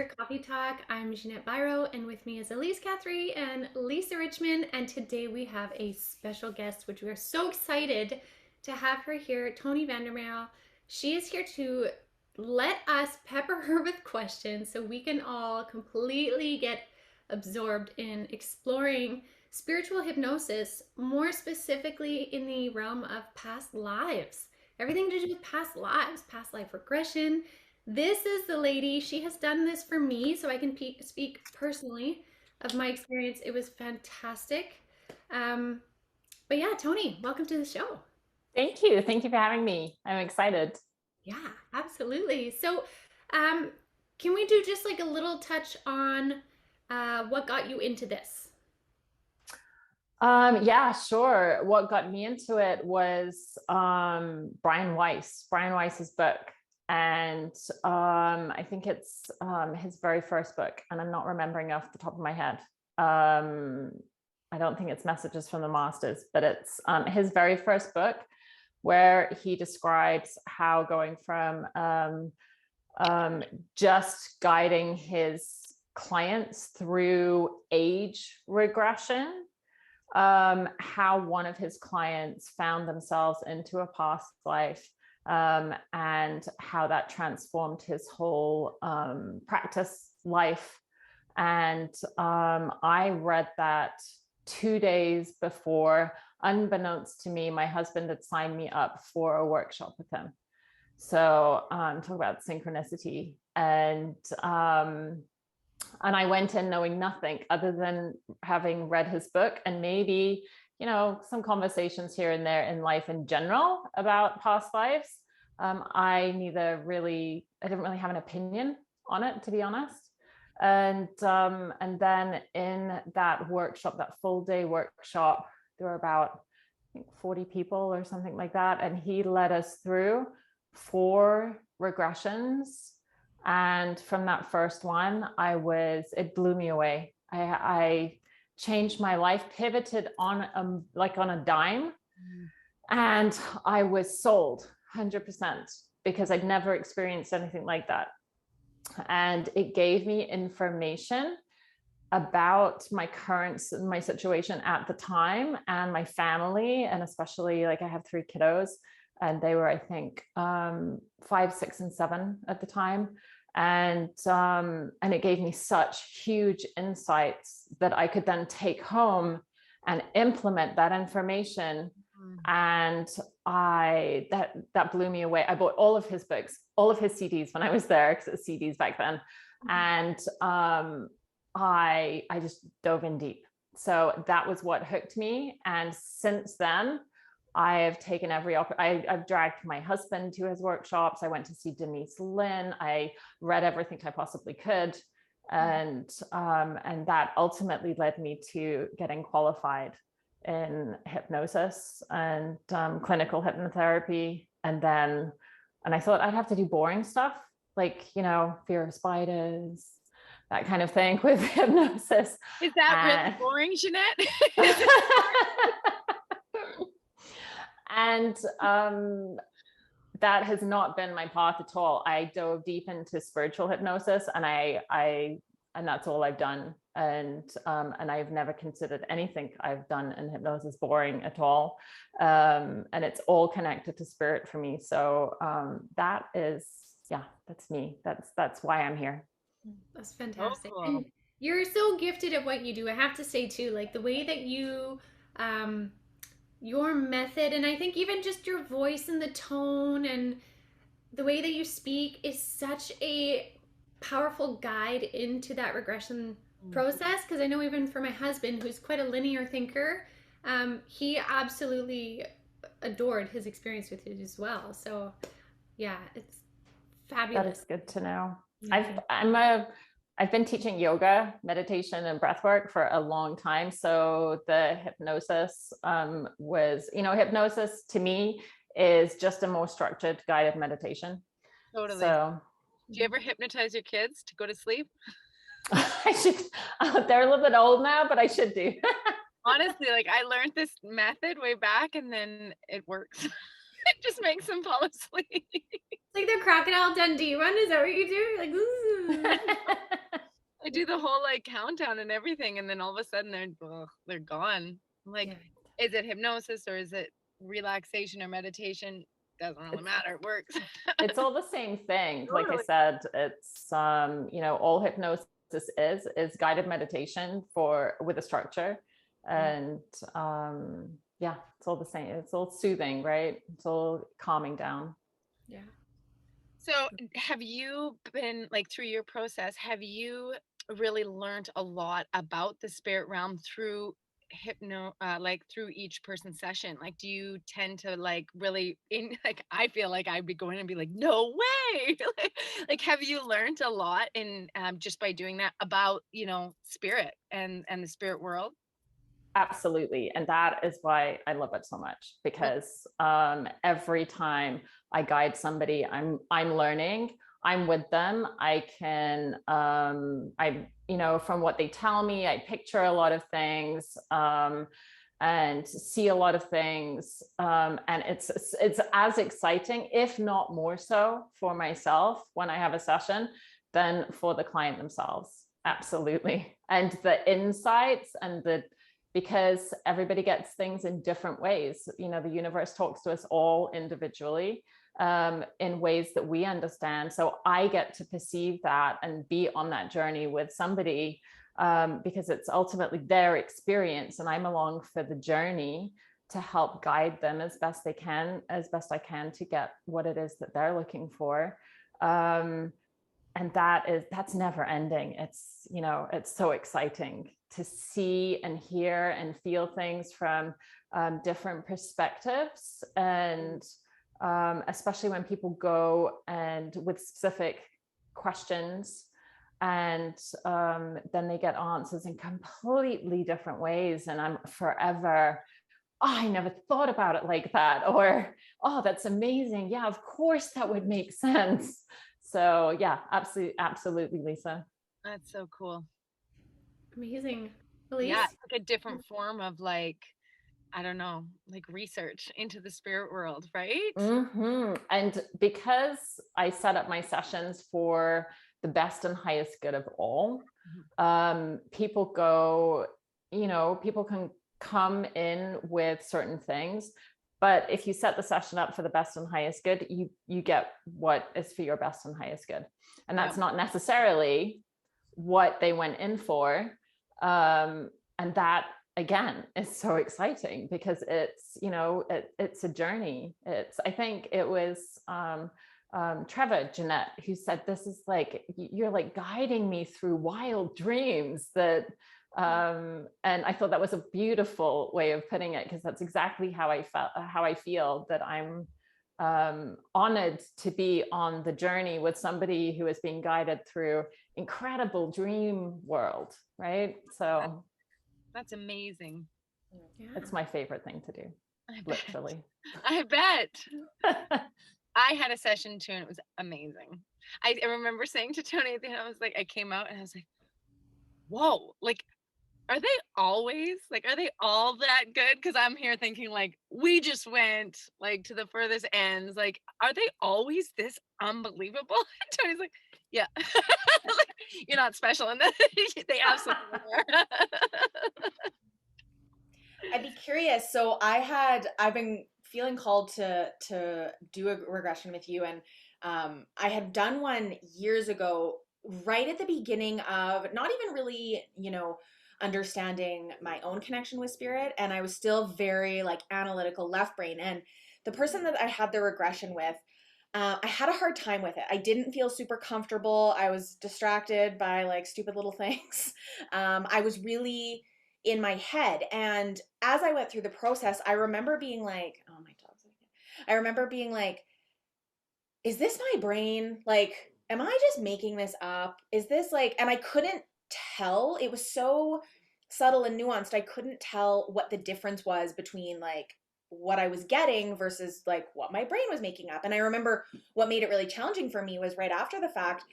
Spirit Coffee Talk. I'm Ginette and with me is Elyse Catherine and Lisa Richmond. And today we have a special guest, which we are so excited to have her here, Toni Vandermeer. She is here to let us pepper her with questions so we can all completely get absorbed in exploring spiritual hypnosis, more specifically in the realm of past lives. Everything to do with past lives, past life regression. This is the lady. She has done this for me, so I can speak personally of my experience. It was fantastic. Um, but yeah, Toni, welcome to the show. Thank you. Thank you for having me. I'm excited. Yeah, absolutely. So, can we do just like a little touch on what got you into this? Yeah, sure. What got me into it was Brian Weiss's book. And I think it's his very first book, and I'm not remembering off the top of my head. I don't think it's Messages from the Masters, but it's his very first book, where he describes how going from just guiding his clients through age regression, how one of his clients found themselves into a past life, and how that transformed his whole practice life. And I read that 2 days before, unbeknownst to me, my husband had signed me up for a workshop with him. So talk about synchronicity. And I went in knowing nothing other than having read his book and maybe, some conversations here and there in life in general about past lives. I didn't really have an opinion on it, to be honest. And then in that workshop, that full day workshop, there were about, I think, 40 people or something like that. And he led us through 4 regressions. And from that first one, it blew me away. I changed my life, pivoted on a dime. And I was sold 100% because I'd never experienced anything like that. And it gave me information about my situation at the time and my family. And especially, like, I have 3 kiddos, and they were, I think, 5, 6, and 7 at the time. And it gave me such huge insights that I could then take home and implement that information. And that blew me away. I bought all of his books, all of his CDs when I was there, because it was CDs back then. And I just dove in deep. So that was what hooked me. And since then, I have taken I've dragged my husband to his workshops. I went to see Denise Lynn. I read everything I possibly could. And that ultimately led me to getting qualified in hypnosis and clinical hypnotherapy. And I thought I'd have to do boring stuff, like, fear of spiders, that kind of thing with hypnosis. Is that really boring, Ginette? And that has not been my path at all. I dove deep into spiritual hypnosis, and that's all I've done. And I've never considered anything I've done in hypnosis boring at all. And it's all connected to spirit for me. So that's me. That's why I'm here. That's fantastic. Oh, cool. And you're so gifted at what you do. I have to say too, like the way that you, your method, and I think even just your voice and the tone and the way that you speak is such a powerful guide into that regression process. Because I know even for my husband, who's quite a linear thinker, he absolutely adored his experience with it as well. So yeah, it's fabulous. That is good to know. Yeah. I've been teaching yoga, meditation, and breath work for a long time. So the hypnosis hypnosis to me is just a more structured guided meditation. Totally. So, do you ever hypnotize your kids to go to sleep? I should. They're a little bit old now, but I should do. Honestly, like, I learned this method way back, and then it works. It just makes them fall asleep. It's like the Crocodile Dundee one. Is that what you do? Like, ooh. I do the whole like countdown and everything, and then all of a sudden they're gone. I'm like, Yeah. is it hypnosis or is it relaxation or meditation? Doesn't really It's matter. It works. it's all the same thing. Like I Totally. said, it's all hypnosis is guided meditation with a structure. And yeah, it's all the same. It's all soothing, right? It's all calming down. Yeah. So, have you been like through your process? Have you really learned a lot about the spirit realm through like through each person's session? Like, do you tend to like really like? I feel like I'd be going and be like, no way! Like, have you learned a lot in just by doing that about spirit and the spirit world? Absolutely. And that is why I love it so much, because every time I guide somebody, I'm learning, I'm with them. I can from what they tell me, I picture a lot of things, and see a lot of things. And it's as exciting, if not more so, for myself when I have a session than for the client themselves. Absolutely. And the insights and because everybody gets things in different ways. The universe talks to us all individually, in ways that we understand. So I get to perceive that and be on that journey with somebody, because it's ultimately their experience, and I'm along for the journey to help guide them as best I can to get what it is that they're looking for. And that's never ending. It's so exciting to see and hear and feel things from different perspectives, and especially when people go and with specific questions, and then they get answers in completely different ways, and I'm forever, oh, I never thought about it like that, or, oh, that's amazing, yeah, of course that would make sense. So yeah, absolutely, Lisa. That's so cool. Amazing. Yeah, Elyse? it's like a different form of like, I don't know, like research into the spirit world, right? And because I set up my sessions for the best and highest good of all, people can come in with certain things, but if you set the session up for the best and highest good, you get what is for your best and highest good. And that's not necessarily what they went in for. And that, again, is so exciting, because it's a journey. I think it was Trevor, Ginette, who said, this is like, you're like guiding me through wild dreams that, and I thought that was a beautiful way of putting it, because that's exactly how I feel, that I'm honored to be on the journey with somebody who is being guided through incredible dream world, right? So That's amazing. Yeah. it's my favorite thing to do, literally. I bet. I had a session too, and it was amazing. I remember saying to Toni at the end, I was like, I came out and I was like, whoa, like, are they all that good? Because I'm here thinking like, we just went like to the furthest ends. Like, are they always this unbelievable? And Tony's like, yeah. Like, you're not special. And then they absolutely are. I'd be curious. So I've been feeling called to do a regression with you, and I had done one years ago, right at the beginning of not even really, understanding my own connection with spirit, and I was still very like analytical left brain. And the person that I had the regression with, I had a hard time with it. I didn't feel super comfortable. I was distracted by like stupid little things. I was really in my head. And as I went through the process, I remember being like, oh, my dog's like that. I remember being like, is this my brain? Like, am I just making this up? Is this like, and I couldn't tell. It was so subtle and nuanced. I couldn't tell what the difference was between like what I was getting versus like what my brain was making up. And I remember what made it really challenging for me was right after the fact,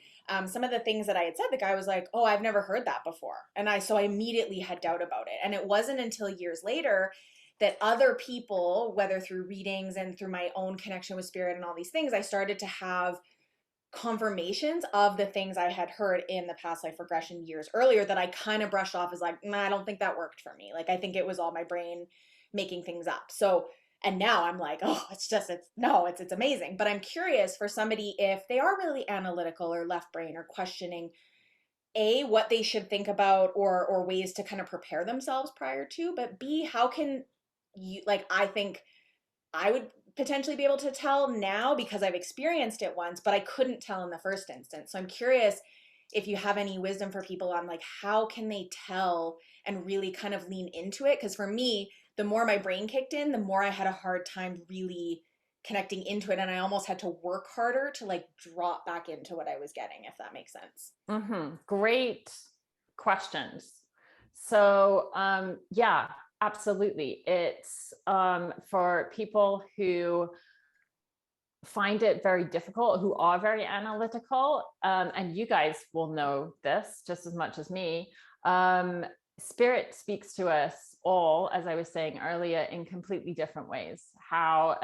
some of the things that I had said, the guy was like, oh, I've never heard that before. So I immediately had doubt about it. And it wasn't until years later that other people, whether through readings and through my own connection with spirit and all these things, I started to have confirmations of the things I had heard in the past life regression years earlier that I kind of brushed off as like, nah, I don't think that worked for me. Like, I think it was all my brain making things up. So, and now I'm like, oh, it's amazing. But I'm curious for somebody, if they are really analytical or left brain or questioning, A, what they should think about or ways to kind of prepare themselves prior to, but B, how can you, like, I think I would potentially be able to tell now because I've experienced it once, but I couldn't tell in the first instance. So I'm curious if you have any wisdom for people on like, how can they tell and really kind of lean into it? Because for me, the more my brain kicked in, the more I had a hard time really connecting into it. And I almost had to work harder to like drop back into what I was getting, if that makes sense. Great questions. So, yeah, absolutely. It's for people who find it very difficult, who are very analytical, and you guys will know this just as much as me. Spirit speaks to us all, as I was saying earlier, in completely different ways. A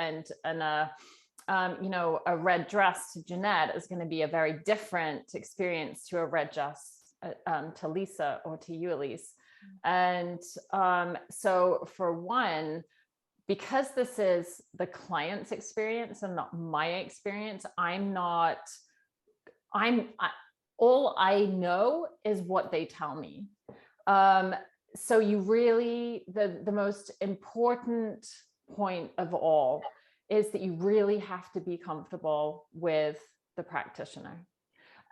red dress to Ginette is going to be a very different experience to a red dress to Lisa or to you, Elyse. And so for one, because this is the client's experience and not my experience, all I know is what they tell me. So you really, the most important point of all is that you really have to be comfortable with the practitioner.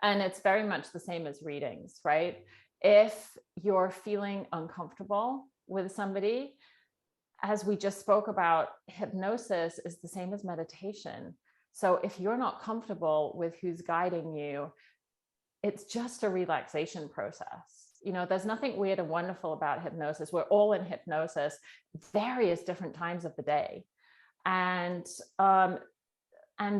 And it's very much the same as readings, right? If you're feeling uncomfortable with somebody, as we just spoke about, hypnosis is the same as meditation. So if you're not comfortable with who's guiding you, it's just a relaxation process. There's nothing weird and wonderful about hypnosis. We're all in hypnosis various different times of the day. And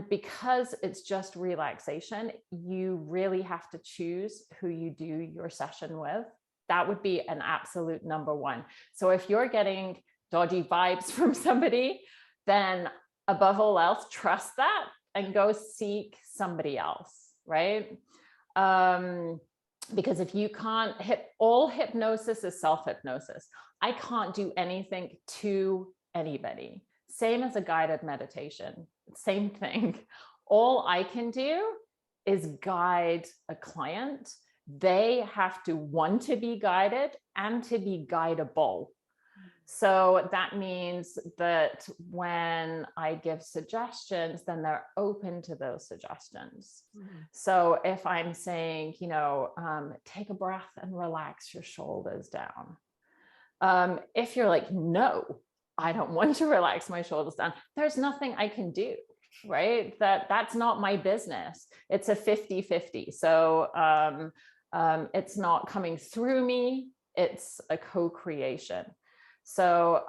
because it's just relaxation, you really have to choose who you do your session with. That would be an absolute number one. So if you're getting dodgy vibes from somebody, then above all else, trust that and go seek somebody else, right? Because if you can't all hypnosis is self-hypnosis. I can't do anything to anybody. Same as a guided meditation, same thing. All I can do is guide a client. They have to want to be guided and to be guidable. So that means that when I give suggestions, then they're open to those suggestions. So if I'm saying, take a breath and relax your shoulders down. If you're like, no, I don't want to relax my shoulders down, there's nothing I can do, right? That's not my business. It's a 50-50. So it's not coming through me. It's a co-creation. So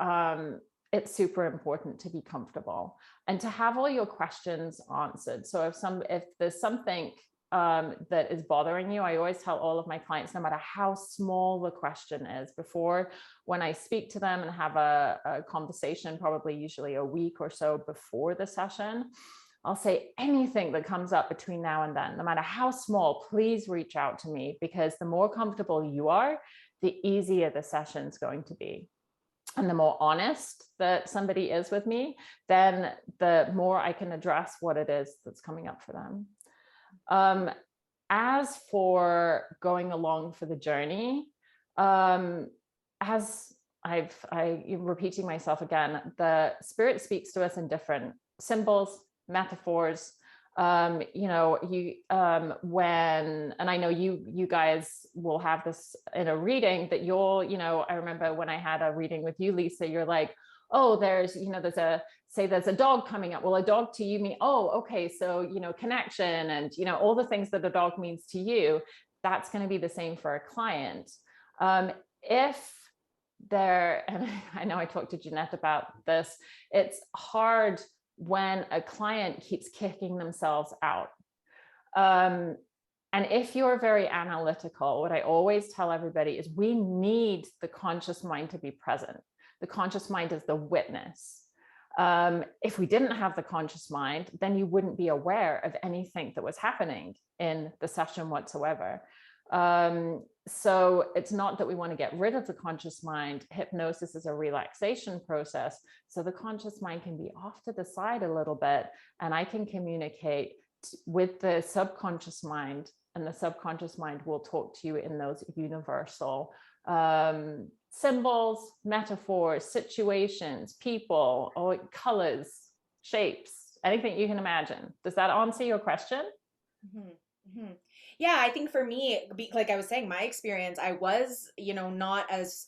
it's super important to be comfortable and to have all your questions answered. So if there's something that is bothering you, I always tell all of my clients, no matter how small the question is, before when I speak to them and have a conversation, probably usually a week or so before the session, I'll say anything that comes up between now and then, no matter how small, please reach out to me, because the more comfortable you are, the easier the session's going to be. And the more honest that somebody is with me, then the more I can address what it is that's coming up for them. As for going along for the journey, as I'm repeating myself again, the spirit speaks to us in different symbols, metaphors. And I know you guys will have this in a reading that I remember when I had a reading with you, Lisa, you're like, oh, there's a dog coming up. Well, a dog to you mean, oh, okay. So, connection and, all the things that a dog means to you, that's going to be the same for a client. And I know I talked to Ginette about this, it's hard when a client keeps kicking themselves out. And if you're very analytical, what I always tell everybody is we need the conscious mind to be present. The conscious mind is the witness. If we didn't have the conscious mind, then you wouldn't be aware of anything that was happening in the session whatsoever. So it's not that we want to get rid of the conscious mind. Hypnosis is a relaxation process. So the conscious mind can be off to the side a little bit, and I can communicate with the subconscious mind, and the subconscious mind will talk to you in those universal symbols, metaphors, situations, people, or colors, shapes, anything you can imagine. Does that answer your question? Mm-hmm. Mm-hmm. Yeah, I think for me, like I was saying, my experience, I was, not as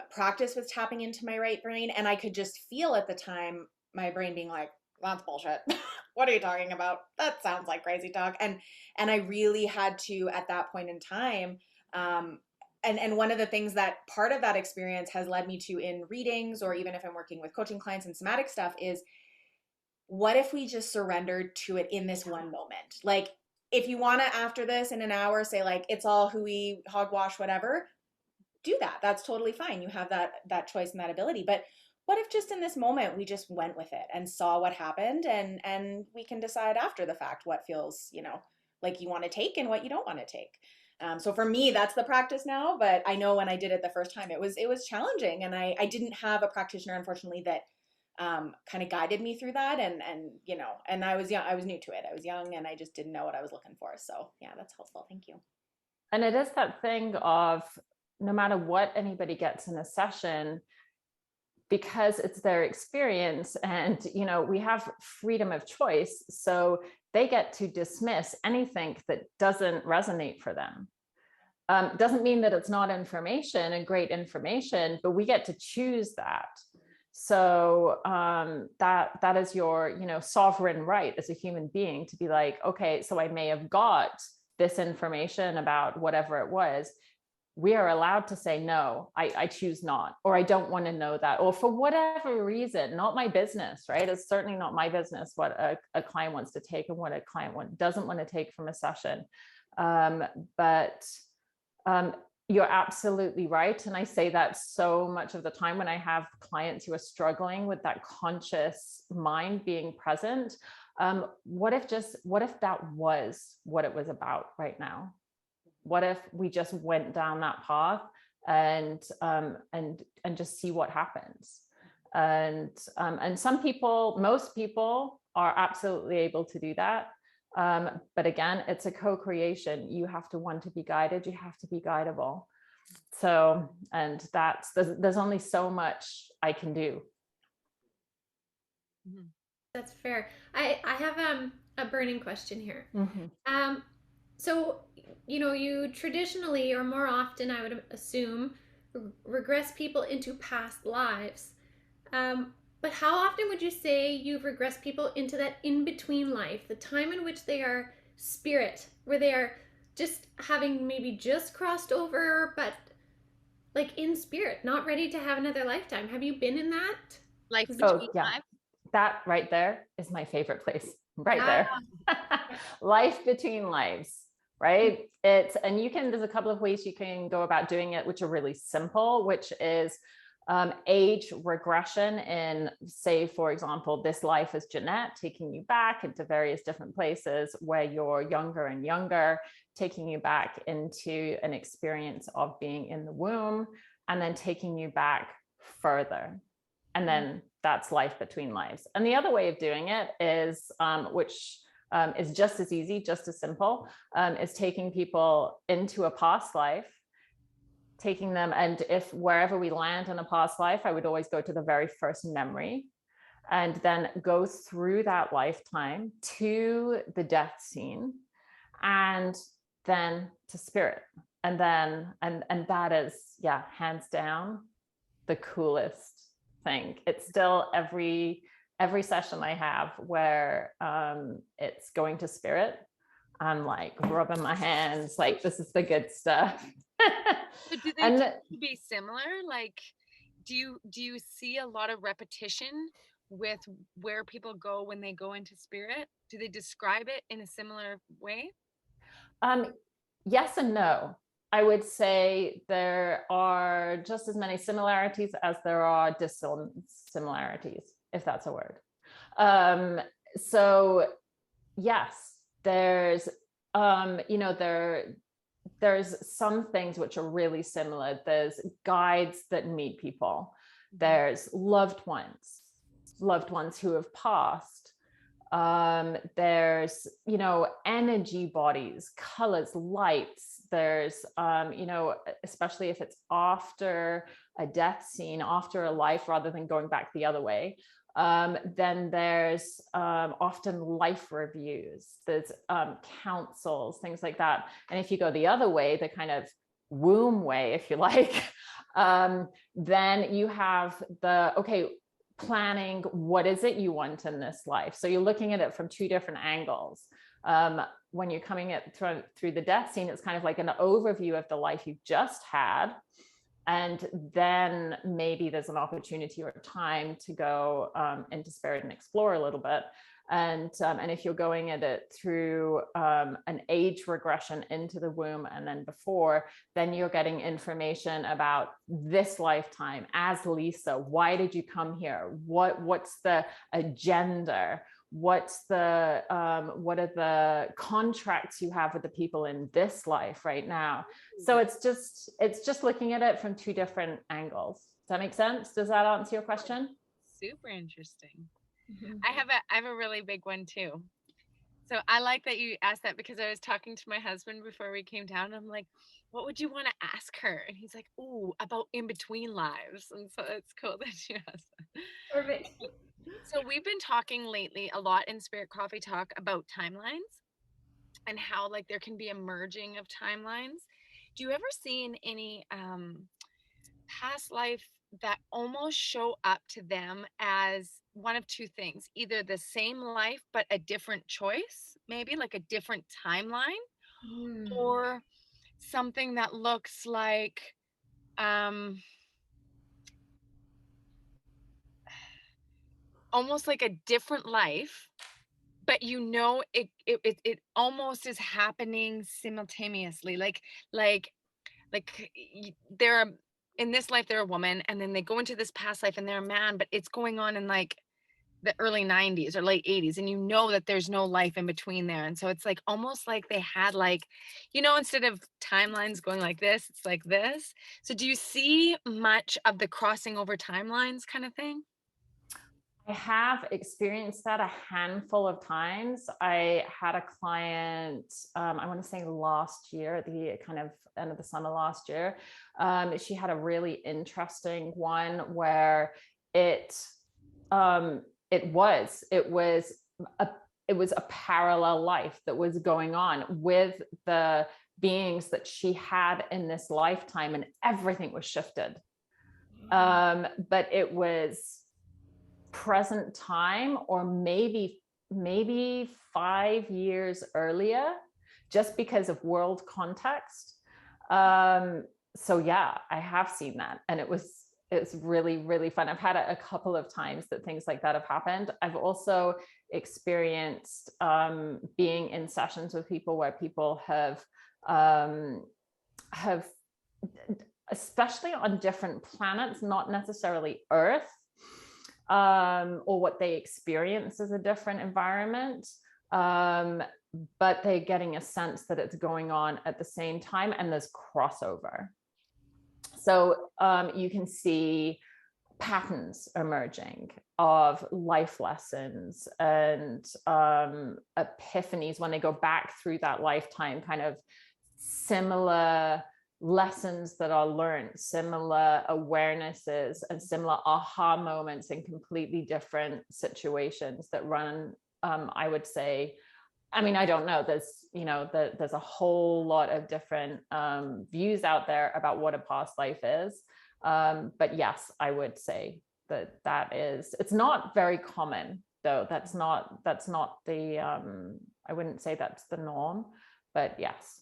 practiced with tapping into my right brain. And I could just feel at the time my brain being like, that's bullshit. What are you talking about? That sounds like crazy talk. And I really had to, at that point in time, and one of the things that part of that experience has led me to in readings, or even if I'm working with coaching clients and somatic stuff, is what if we just surrendered to it in this one moment? Like, if you want to, after this in an hour, say like, it's all hooey, hogwash, whatever, do that. That's totally fine. You have that choice and that ability. But what if just in this moment we just went with it and saw what happened, and we can decide after the fact what feels, like you want to take and what you don't want to take. So for me, that's the practice now. But I know when I did it the first time, it was challenging, and I didn't have a practitioner, unfortunately, that kind of guided me through that. And I was young, I was new to it. I was young, and I just didn't know what I was looking for. So yeah, that's helpful. Thank you. And it is that thing of, no matter what anybody gets in a session, because it's their experience, and we have freedom of choice, so they get to dismiss anything that doesn't resonate for them. Doesn't mean that it's not information and great information, but we get to choose that. So that is your sovereign right as a human being to be like, okay, so I may have got this information about whatever it was. We are allowed to say, no, I choose not, or I don't want to know that, or for whatever reason, not my business, right? It's certainly not my business what a client wants to take and what a client doesn't want to take from a session. But you're absolutely right. And I say that so much of the time when I have clients who are struggling with that conscious mind being present. What if that was what it was about right now? What if we just went down that path and just see what happens? And some people, most people are absolutely able to do that. But again, it's a co-creation. You have to want to be guided. You have to be guidable. So, and there's only so much I can do. That's fair. I have a burning question here. Mm-hmm. So, you traditionally, or more often, I would assume, regress people into past lives. But how often would you say you've regressed people into that in-between life, the time in which they are spirit, where they are just having maybe just crossed over, but like in spirit, not ready to have another lifetime? Have you been in that? Life Oh, yeah. lives? That right there is my favorite place. Right there. Life between lives, right? There's a couple of ways you can go about doing it, which are really simple, which is age regression in, say, for example, this life is Ginette, taking you back into various different places where you're younger and younger, taking you back into an experience of being in the womb, and then taking you back further. And then that's life between lives. And the other way of doing it is, which is just as easy, just as simple, is taking people into a past life, taking them, and if wherever we land in a past life, I would always go to the very first memory and then go through that lifetime to the death scene and then to spirit. And then, and that is, yeah, hands down, the coolest thing. It's still every session I have where it's going to spirit, I'm like rubbing my hands, like, this is the good stuff. So do they be similar? Like, do you see a lot of repetition with where people go when they go into spirit? Do they describe it in a similar way? Yes and no. I would say there are just as many similarities as there are dissimilarities, if that's a word. So yes, there's, there's some things which are really similar. There's guides that meet people. There's loved ones who have passed. There's, energy bodies, colors, lights. There's, especially if it's after a death scene, after a life, rather than going back the other way. Then there's often life reviews, there's counsels, things like that. And if you go the other way, the kind of womb way, if you like, then you have planning, what is it you want in this life? So you're looking at it from two different angles. When you're coming at through the death scene, it's kind of like an overview of the life you've just had. And then maybe there's an opportunity or time to go into spirit and explore a little bit. And if you're going at it through an age regression into the womb and then before, then you're getting information about this lifetime as Lisa. Why did you come here? What's the agenda? What are the contracts you have with the people in this life right now? So it's just looking at it from two different angles. Does that make sense? Does that answer your question? Super interesting. I have a really big one too. So I like that you asked that, because I was talking to my husband before we came down. I'm like, what would you want to ask her? And he's like, ooh, about in between lives. And so it's cool that you asked that. Perfect. So we've been talking lately a lot in Spirit Coffee Talk about timelines and how like there can be a merging of timelines. Do you ever see in any past life that almost show up to them as one of two things, either the same life but a different choice, maybe like a different timeline, or something that looks like almost like a different life, but it almost is happening simultaneously, like they're in this life they're a woman, and then they go into this past life and they're a man, but it's going on in like the early 90s or late 80s, and that there's no life in between there. And so it's like almost like they had like, instead of timelines going like this, it's like this. So do you see much of the crossing over timelines kind of thing? I have experienced that a handful of times. I had a client, I want to say last year, at the kind of end of the summer last year. She had a really interesting one where it was a parallel life that was going on with the beings that she had in this lifetime, and everything was shifted. But it was present time, or maybe 5 years earlier, just because of world context. So yeah, I have seen that, and it's really, really fun. I've had it a couple of times that things like that have happened. I've also experienced being in sessions with people where people have especially on different planets, not necessarily Earth, or what they experience as a different environment, but they're getting a sense that it's going on at the same time, and there's crossover. So you can see patterns emerging of life lessons and epiphanies when they go back through that lifetime, kind of similar lessons that are learned, similar awarenesses, and similar aha moments in completely different situations that run, I would say, I mean, I don't know, there's a whole lot of different views out there about what a past life is. But yes, I would say that is, it's not very common though. That's not the, I wouldn't say that's the norm, but yes.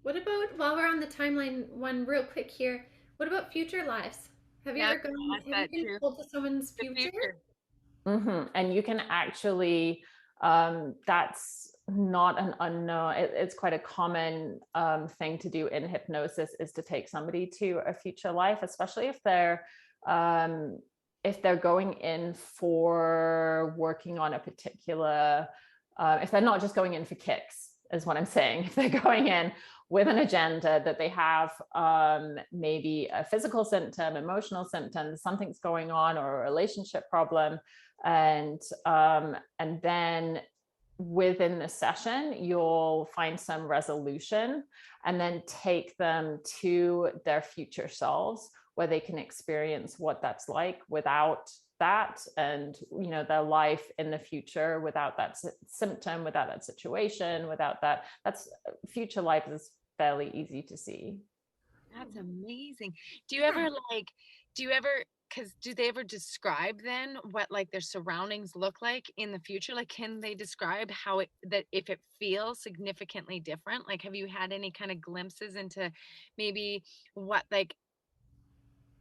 What about, while we're on the timeline one real quick here, what about future lives? Have you ever been told to someone's future? Mm-hmm. And you can actually, that's not an unknown. It's quite a common thing to do in hypnosis, is to take somebody to a future life, especially if they're going in for working on a particular, if they're not just going in for kicks, is what I'm saying. If they're going in with an agenda that they have, maybe a physical symptom, emotional symptom, something's going on, or a relationship problem, and then within the session, you'll find some resolution, and then take them to their future selves, where they can experience what that's like without that, and their life in the future without that symptom, without that situation, without that. That's future life is fairly easy to see. That's amazing. Do you ever because do they ever describe then what like their surroundings look like in the future? Like, can they describe how if it feels significantly different? Like, have you had any kind of glimpses into maybe what like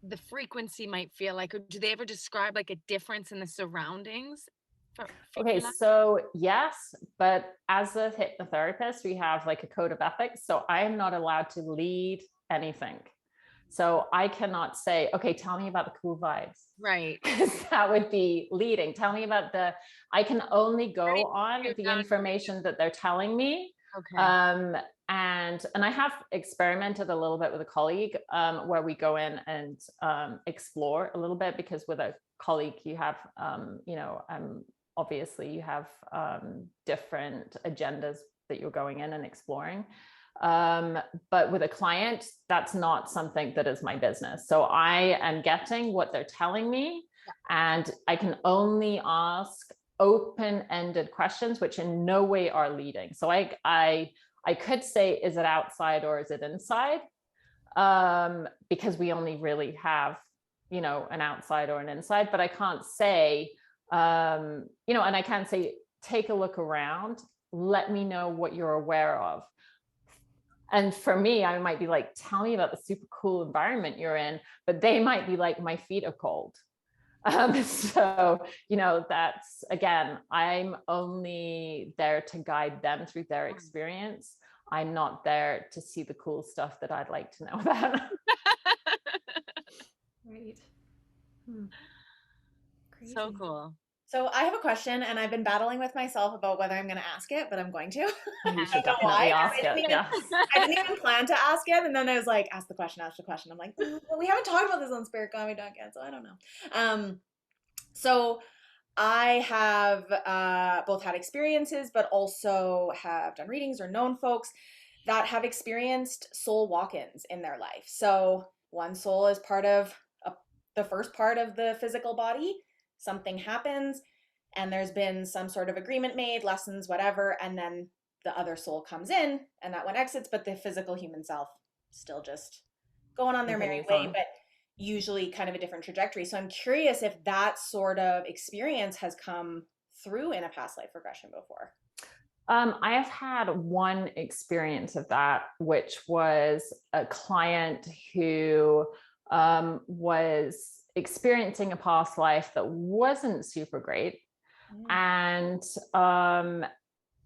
the frequency might feel like, or do they ever describe like a difference in the surroundings for Okay, life? so yes, but as a hypnotherapist, we have like a code of ethics. So I am not allowed to lead anything. So I cannot say, okay, tell me about the cool vibes. Right. Because that would be leading. Tell me about I can only go on the information that they're telling me. Okay. And I have experimented a little bit with a colleague, where we go in and explore a little bit, because with a colleague you have, obviously you have different agendas that you're going in and exploring. But with a client, that's not something that is my business. So I am getting what they're telling me, and I can only ask open-ended questions, which in no way are leading. So I could say, is it outside or is it inside? Because we only really have, an outside or an inside, but I can't say, and I can say, take a look around, let me know what you're aware of. And for me, I might be like, tell me about the super cool environment you're in, but they might be like, my feet are cold. So, that's, again, I'm only there to guide them through their experience. I'm not there to see the cool stuff that I'd like to know about. Right. Crazy. So cool. So I have a question, and I've been battling with myself about whether I'm going to ask it, but I'm going to. You should definitely ask it. Yeah. I didn't even plan to ask it, and then I was like, ask the question. I'm like, well, we haven't talked about this on Spirit Coffee Talk yet, so I don't know. So I have both had experiences, but also have done readings or known folks that have experienced soul walk-ins in their life. So one soul is part of the first part of the physical body. Something happens, and there's been some sort of agreement made, lessons, whatever, and then the other soul comes in, and that one exits, but the physical human self still just going on their merry way, but usually kind of a different trajectory. So I'm curious if that sort of experience has come through in a past life regression before. I have had one experience of that, which was a client who was experiencing a past life that wasn't super great, and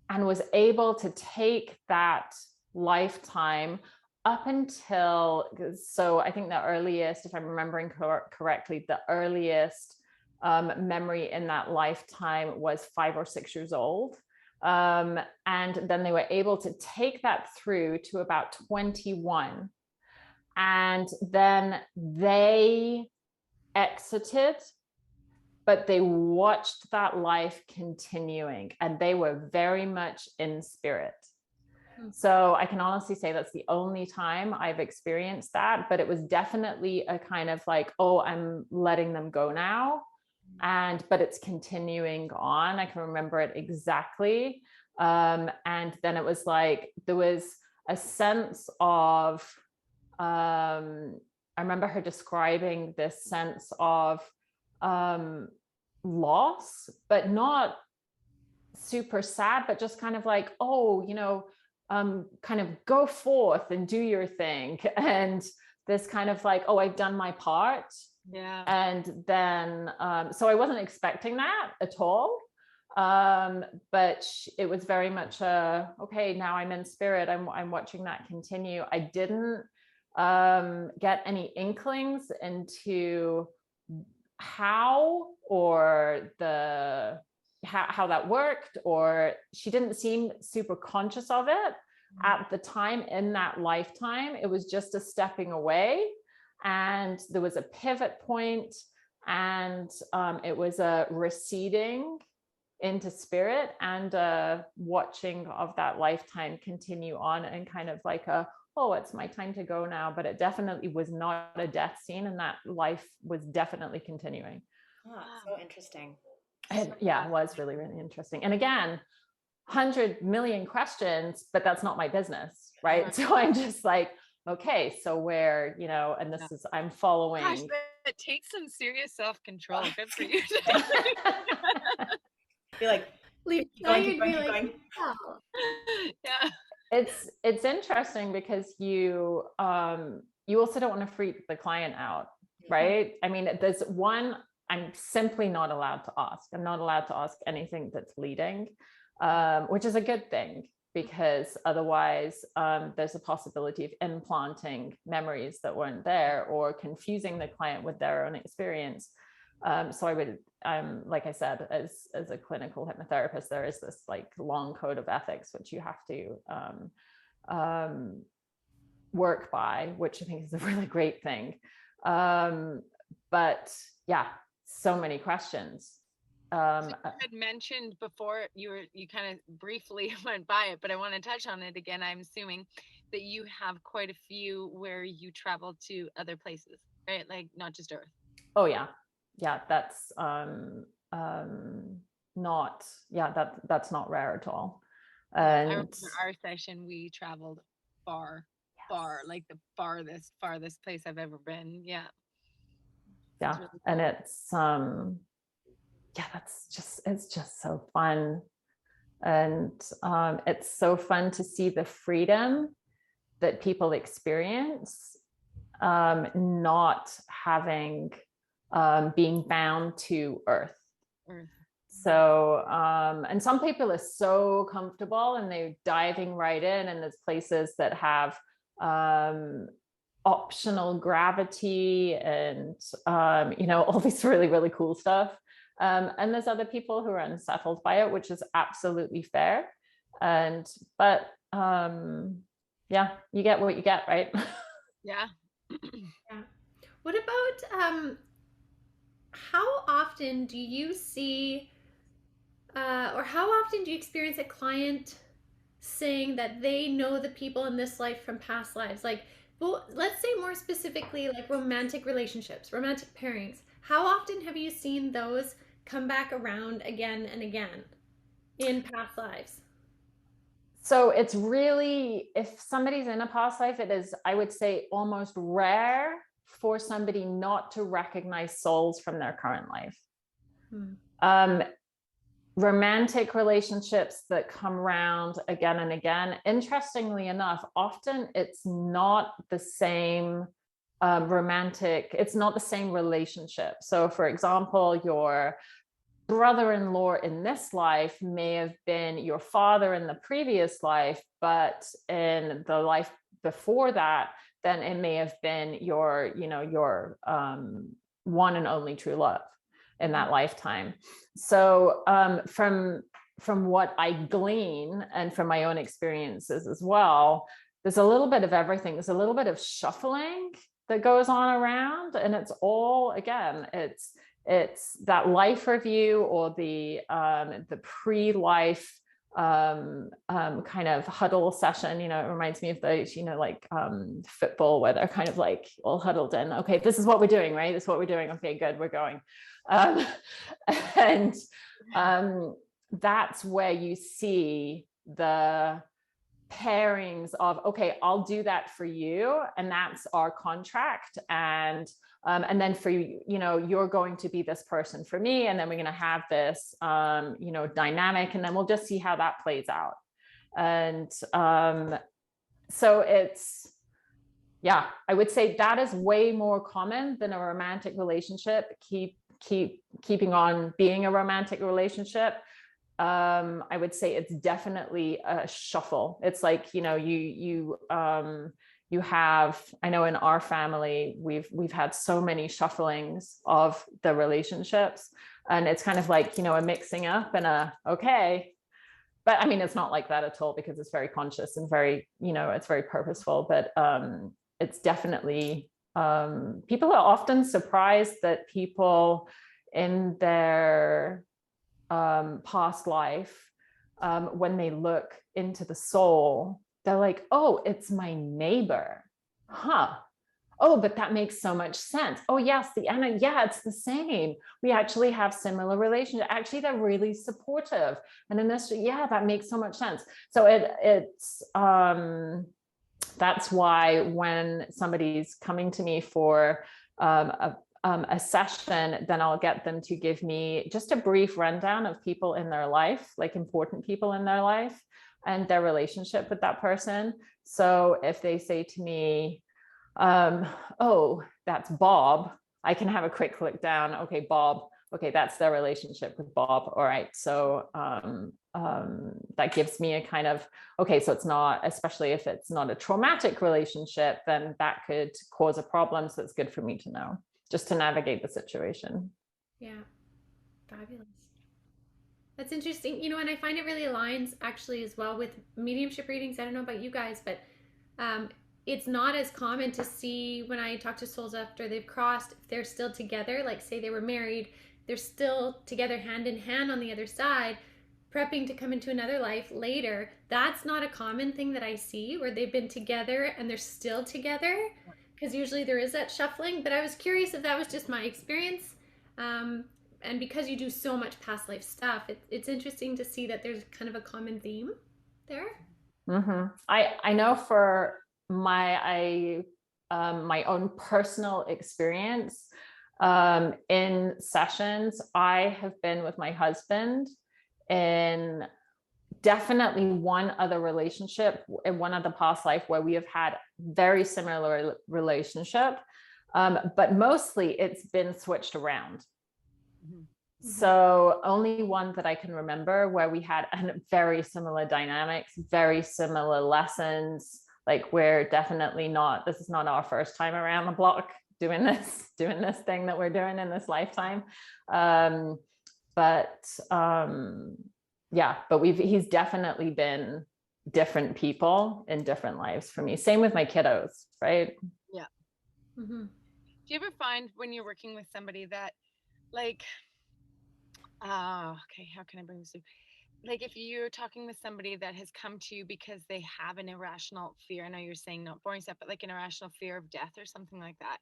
was able to take that lifetime up until, so I think the earliest, if I'm remembering correctly, the earliest memory in that lifetime was 5 or 6 years old. And then they were able to take that through to about 21. And then they exited, but they watched that life continuing, and they were very much in spirit. So I can honestly say that's the only time I've experienced that, but it was definitely a kind of like, oh, I'm letting them go now. But it's continuing on. I can remember it exactly. And then it was like, there was a sense of, I remember her describing this sense of loss, but not super sad, but just kind of like, oh, kind of go forth and do your thing. And this kind of like, oh, I've done my part. Yeah. And then, so I wasn't expecting that at all. But it was very much okay, now I'm in spirit. I'm watching that continue. I didn't get any inklings into how or how that worked, or she didn't seem super conscious of it at the time in that lifetime. It was just a stepping away, and there was a pivot point, and it was a receding into spirit and watching of that lifetime continue on, and kind of like oh, it's my time to go now. But it definitely was not a death scene, and that life was definitely continuing. Oh, so interesting. And yeah, it was really, really interesting. And again, 100 million questions, but that's not my business, right? So I'm just like, okay, so where, and this is, I'm following. Gosh, that takes some serious self-control. Good for you. Be like, keep going. Oh. Yeah. It's interesting because you also don't want to freak the client out, right? I mean, there's one, I'm simply not allowed to ask. I'm not allowed to ask anything that's leading, which is a good thing, because otherwise there's a possibility of implanting memories that weren't there or confusing the client with their own experience. So I would, like I said, as a clinical hypnotherapist, there is this like long code of ethics, which you have to work by, which I think is a really great thing. But yeah, so many questions. So you had mentioned before, you kind of briefly went by it, but I want to touch on it again. I'm assuming that you have quite a few where you travel to other places, right? Like not just Earth. Oh yeah. That's that's not rare at all. And I remember our session, we traveled far, like the farthest place I've ever been. Yeah. Yeah. Really cool. And it's just so fun. And it's so fun to see the freedom that people experience, not having being bound to Earth. So, and some people are so comfortable and they're diving right in, and there's places that have optional gravity and, all this really, really cool stuff. And there's other people who are unsettled by it, which is absolutely fair. But you get what you get, right? Yeah. Yeah. What about, how often do you see, or how often do you experience a client saying that they know the people in this life from past lives? Like, well, let's say more specifically, like romantic relationships, romantic pairings. How often have you seen those come back around again and again in past lives? So it's really, if somebody's in a past life, it is, I would say, almost rare for somebody not to recognize souls from their current life. Romantic relationships that come around again and again, interestingly enough, often it's not the same it's not the same relationship. So for example, your brother-in-law in this life may have been your father in the previous life, but in the life before that, then it may have been your one and only true love in that lifetime. So from what I glean, and from my own experiences as well, there's a little bit of everything. There's a little bit of shuffling that goes on around, and it's all, again, it's that life review or the pre-life kind of huddle session. It reminds me of those, like football, where they're kind of like all huddled in. Okay, this is what we're doing, right? This is what we're doing. Okay, good, we're going. And that's where you see the pairings of, okay, I'll do that for you, and that's our contract, and then for you, you're going to be this person for me, and then we're going to have this dynamic, and then we'll just see how that plays out. And so it's, I would say that is way more common than a romantic relationship keeping on being a romantic relationship. I would say it's definitely a shuffle. It's like, you know, you have, I know in our family, we've had so many shufflings of the relationships, and it's kind of like, you know, a mixing up and okay. But I mean, it's not like that at all, because it's very conscious and very, you know, it's very purposeful, but it's definitely, people are often surprised that people in their past life, when they look into the soul, they're like, oh, it's my neighbor. Huh. Oh, but that makes so much sense. Oh, yes, yeah, it's the same. We actually have similar relationships. Actually, they're really supportive. And in this, yeah, that makes so much sense. So it's that's why when somebody's coming to me for a session, then I'll get them to give me just a brief rundown of people in their life, like important people in their life, and their relationship with that person. So if they say to me, oh, that's Bob, I can have a quick click down. Okay, Bob. Okay, that's their relationship with Bob. All right. So that gives me a kind of, okay, so it's not, especially if it's not a traumatic relationship, then that could cause a problem. So it's good for me to know, just to navigate the situation. Yeah. Fabulous. That's interesting. You know, and I find it really aligns actually as well with mediumship readings. I don't know about you guys, but it's not as common to see when I talk to souls after they've crossed, if they're still together, like say they were married, they're still together hand in hand on the other side, prepping to come into another life later. That's not a common thing that I see, where they've been together and they're still together, because usually there is that shuffling. But I was curious if that was just my experience. And because you do so much past life stuff, it's interesting to see that there's kind of a common theme there. Mm-hmm. I know for my own personal experience, in sessions, I have been with my husband in definitely one other relationship in one other past life where we have had very similar relationship, but mostly it's been switched around. Mm-hmm. So only one that I can remember where we had very similar dynamics, very similar lessons. Like, we're definitely not, this is not our first time around the block doing this thing that we're doing in this lifetime. Yeah, but he's definitely been different people in different lives for me. Same with my kiddos, right? Yeah. Mm-hmm. Do you ever find when you're working with somebody that, like, okay, how can I bring this to? Like, if you're talking with somebody that has come to you because they have an irrational fear, I know you're saying not boring stuff, but like an irrational fear of death or something like that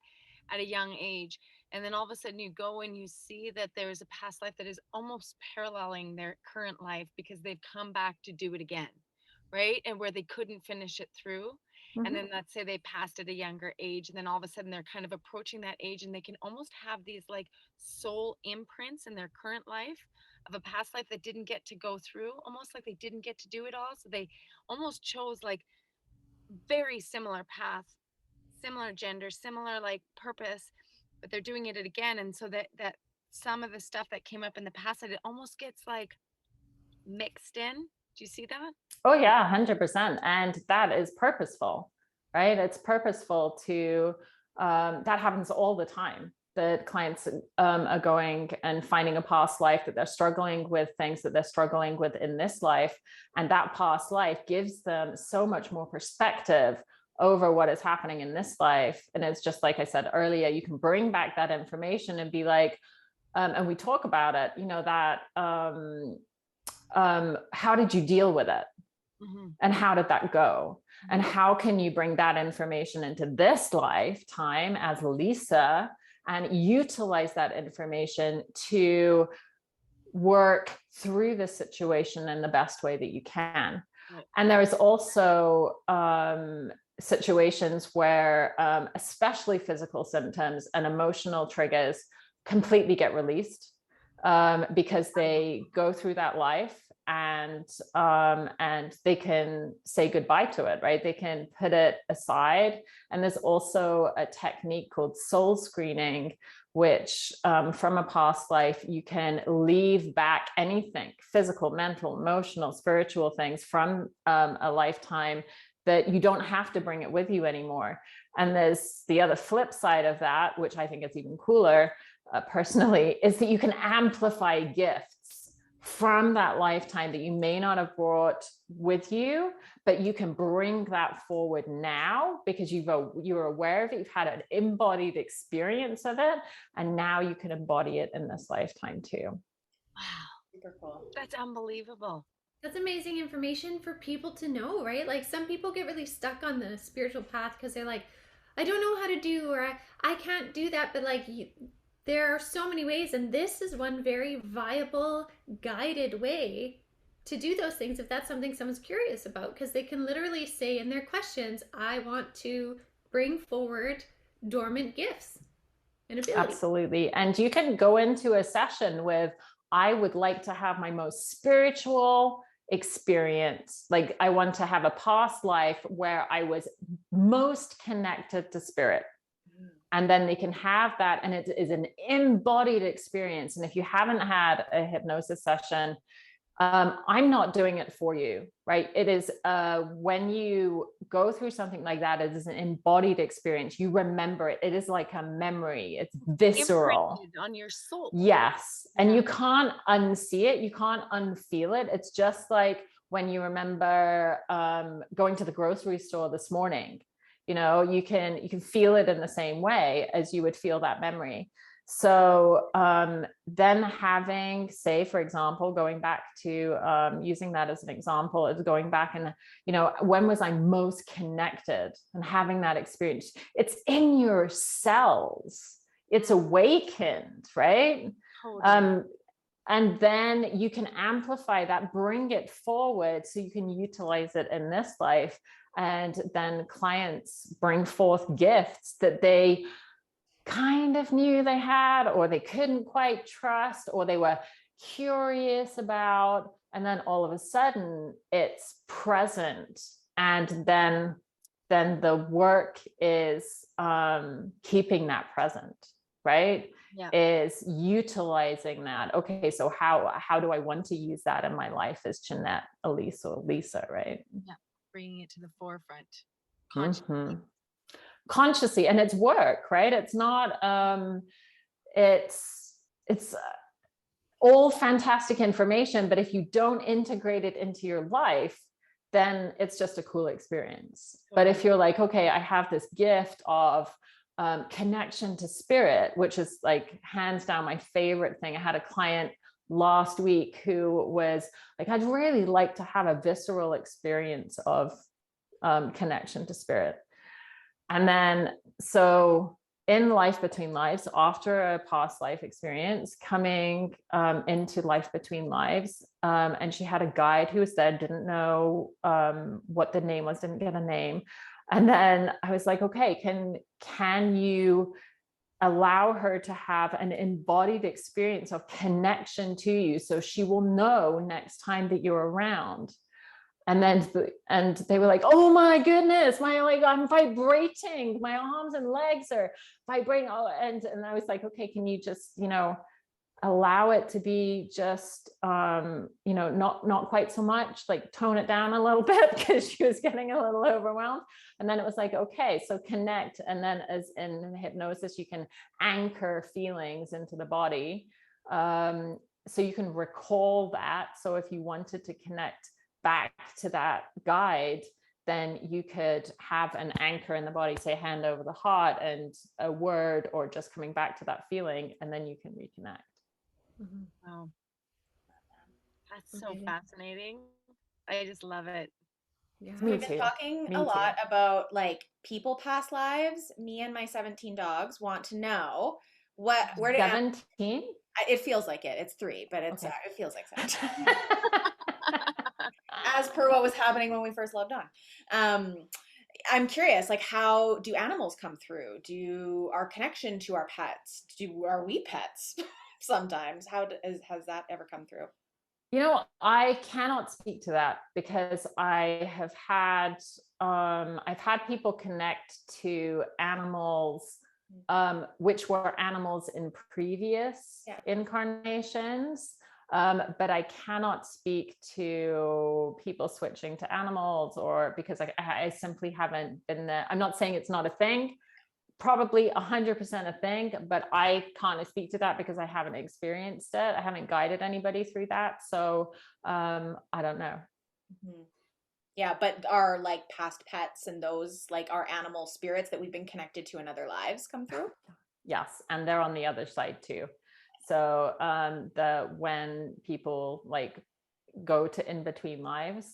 at a young age, and then all of a sudden you go and you see that there is a past life that is almost paralleling their current life because they've come back to do it again, right? And where they couldn't finish it through. Mm-hmm. And then let's say they passed at a younger age, and then all of a sudden they're kind of approaching that age, and they can almost have these like soul imprints in their current life of a past life that didn't get to go through, almost like they didn't get to do it all. So they almost chose like very similar path, similar gender, similar like purpose, but they're doing it again. And so that some of the stuff that came up in the past, that it almost gets like mixed in. Do you see that? Oh yeah, 100%. And that is purposeful, right? It's purposeful to, that happens all the time. That clients are going and finding a past life that they're struggling with, things that they're struggling with in this life. And that past life gives them so much more perspective over what is happening in this life. And it's just like I said earlier, you can bring back that information and be like, and we talk about it, you know, that how did you deal with it? Mm-hmm. And how did that go? And how can you bring that information into this lifetime as Lisa and utilize that information to work through the situation in the best way that you can? Right. And there is also situations where especially physical symptoms and emotional triggers completely get released because they go through that life and they can say goodbye to it, right? They can put it aside. And there's also a technique called soul screening, which from a past life, you can leave back anything, physical, mental, emotional, spiritual things from a lifetime that you don't have to bring it with you anymore. And there's the other flip side of that, which I think is even cooler personally, is that you can amplify gifts from that lifetime that you may not have brought with you, but you can bring that forward now because you're aware of it, you've had an embodied experience of it, and now you can embody it in this lifetime too. Wow. Super cool. That's unbelievable. That's amazing information for people to know, right? Like some people get really stuck on the spiritual path because they're like, I don't know how to do, or I can't do that. But like there are so many ways, and this is one very viable, guided way to do those things if that's something someone's curious about, because they can literally say in their questions, I want to bring forward dormant gifts and abilities. Absolutely. And you can go into a session with, I would like to have my most spiritual experience. Like I want to have a past life where I was most connected to spirit. And then they can have that, and it is an embodied experience. And if you haven't had a hypnosis session, I'm not doing it for you, right? It is when you go through something like that, it is an embodied experience. You remember it. It is like a memory. It's visceral. Imprinted on your soul. Yes. And you can't unsee it. You can't unfeel it. It's just like when you remember going to the grocery store this morning. You know, you can feel it in the same way as you would feel that memory. So then having, say, for example, going back to using that as an example, is going back and, you know, when was I most connected, and having that experience? It's in your cells. It's awakened, right? Totally. And then you can amplify that, bring it forward so you can utilize it in this life. And then clients bring forth gifts that they kind of knew they had, or they couldn't quite trust, or they were curious about. And then all of a sudden it's present. And then the work is keeping that present, right? Yeah. Is utilizing that. Okay, so how do I want to use that in my life as Ginette, Elyse, or Lisa, right? Yeah. Bringing it to the forefront. Consciously. And it's work, right? It's not it's all fantastic information, but if you don't integrate it into your life, then it's just a cool experience. But if you're like, okay, I have this gift of connection to spirit, which is like hands down my favorite thing. I had a client last week who was like, I'd really like to have a visceral experience of connection to spirit. And then, so in Life Between Lives, after a past life experience, coming into Life Between Lives, and she had a guide who was there, didn't know what the name was, didn't get a name. And then I was like, okay, can you allow her to have an embodied experience of connection to you, so she will know next time that you're around? And then and they were like, oh my goodness, I'm vibrating, my arms and legs are vibrating. And I was like, okay, can you just, you know, allow it to be just, you know, not quite so much, like tone it down a little bit, because she was getting a little overwhelmed. And then it was like, okay, so connect. And then as in hypnosis, you can anchor feelings into the body. So you can recall that. So if you wanted to connect back to that guide, then you could have an anchor in the body, say hand over the heart and a word, or just coming back to that feeling, and then you can reconnect. Wow. That's so fascinating. I just love it. Yeah. We've been talking a lot about like people past lives. Me and my 17 dogs want to know where do 17? It feels like it. It's 3, but it's okay. It feels like 17. As per what was happening when we first loved on. I'm curious, like, how do animals come through? Our connection to our pets? Are we pets sometimes? Has that ever come through? You know, I cannot speak to that because I've had people connect to animals, which were animals in previous incarnations. But I cannot speak to people switching to animals, or because I simply haven't been there. I'm not saying it's not a thing. Probably 100% a thing, but I can't speak to that because I haven't experienced it. I haven't guided anybody through that. So I don't know. Mm-hmm. Yeah, but our like past pets and those like our animal spirits that we've been connected to in other lives come through. Yes, and they're on the other side too. So when people like go to in between lives,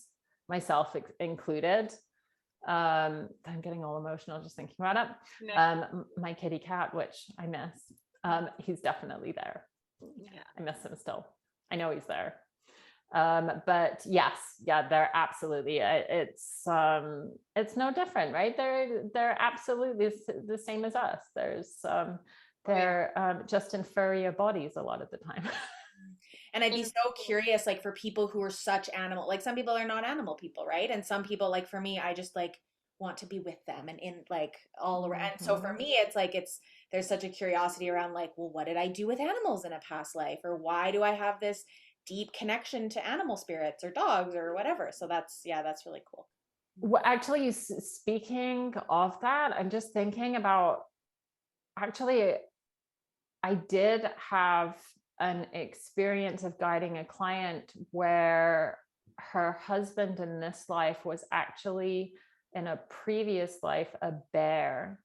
myself included, I'm getting all emotional just thinking about it. My kitty cat, which I miss, he's definitely there. I miss him still. I know he's there. But yes, they're absolutely, it's no different, right? They're absolutely the same as us. They're just in furrier bodies a lot of the time. And I'd be so curious, like for people who are such animal, like some people are not animal people, right? And some people, like for me, I just like want to be with them and in like all around. And so for me, it's like there's such a curiosity around like, well, what did I do with animals in a past life, or why do I have this deep connection to animal spirits or dogs or whatever? So that's really cool. Well, actually, speaking of that, I'm just thinking about actually, I did have an experience of guiding a client where her husband in this life was actually in a previous life a bear.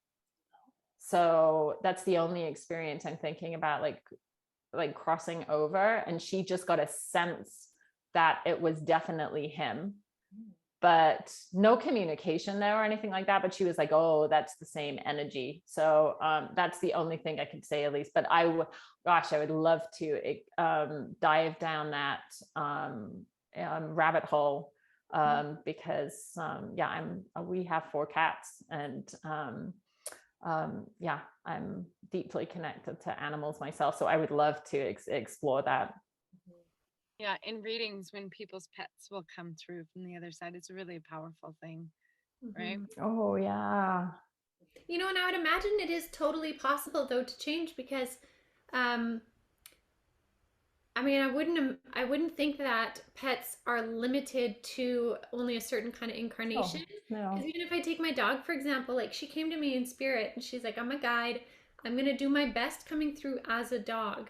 So that's the only experience I'm thinking about, like crossing over, and she just got a sense that it was definitely him, but no communication there or anything like that. But she was like, oh, that's the same energy. So that's the only thing I could say, Elyse. But I would love to dive down that rabbit hole, because we have 4 cats, and I'm deeply connected to animals myself. So I would love to explore that. Yeah, in readings, when people's pets will come through from the other side, it's really a powerful thing, right? Oh, yeah. You know, and I would imagine it is totally possible though to change, because I mean, I wouldn't think that pets are limited to only a certain kind of incarnation. No. Because even if I take my dog, for example, like she came to me in spirit and she's like, I'm a guide. I'm going to do my best coming through as a dog.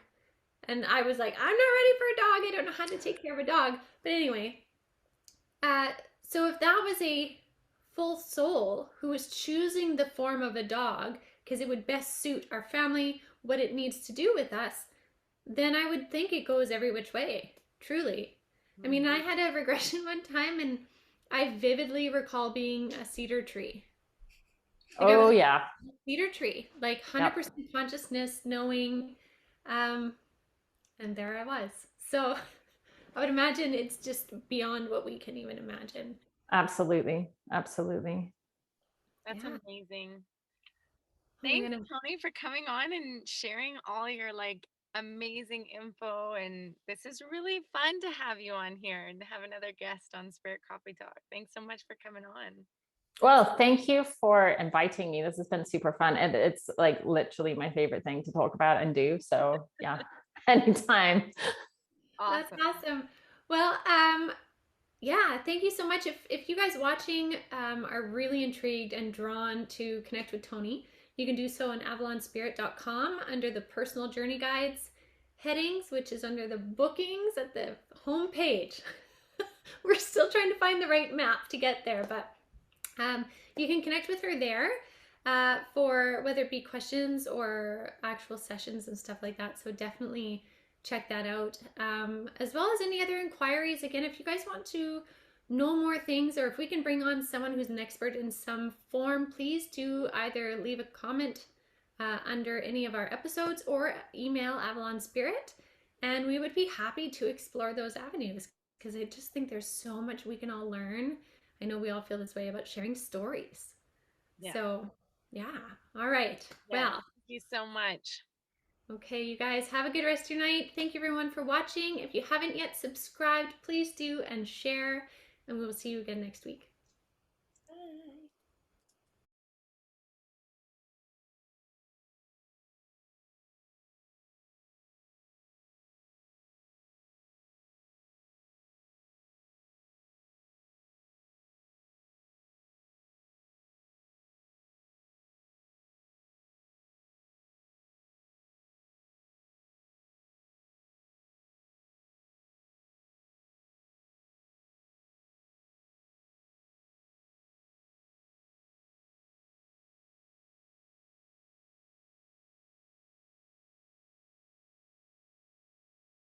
And I was like, I'm not ready for a dog. I don't know how to take care of a dog. But anyway, so if that was a full soul who was choosing the form of a dog because it would best suit our family, what it needs to do with us, then I would think it goes every which way, truly. I mean, I had a regression one time and I vividly recall being a cedar tree. Like cedar tree, like 100% consciousness, knowing, and there I was. So I would imagine it's just beyond what we can even imagine. Absolutely. That's amazing. Thanks, Toni, for coming on and sharing all your like amazing info. And this is really fun to have you on here and have another guest on Spirit Coffee Talk. Thanks so much for coming on. Well, thank you for inviting me. This has been super fun. And it's like literally my favorite thing to talk about and do. So yeah, anytime. Awesome. That's awesome. Well, yeah, thank you so much. If you guys watching are really intrigued and drawn to connect with Toni, you can do so on avalonspirit.com under the personal journey guides headings, which is under the bookings at the home page. We're still trying to find the right map to get there, but you can connect with her there for whether it be questions or actual sessions and stuff like that. So definitely check that out, as well as any other inquiries. Again, if you guys want to know more things, or if we can bring on someone who's an expert in some form, please do either leave a comment under any of our episodes or email Avalon Spirit, and we would be happy to explore those avenues, because I just think there's so much we can all learn. I know we all feel this way about sharing stories. So yeah. All right. Well, thank you so much. Okay, you guys have a good rest of your night. Thank you everyone for watching. If you haven't yet subscribed, please do and share, and we will see you again next week.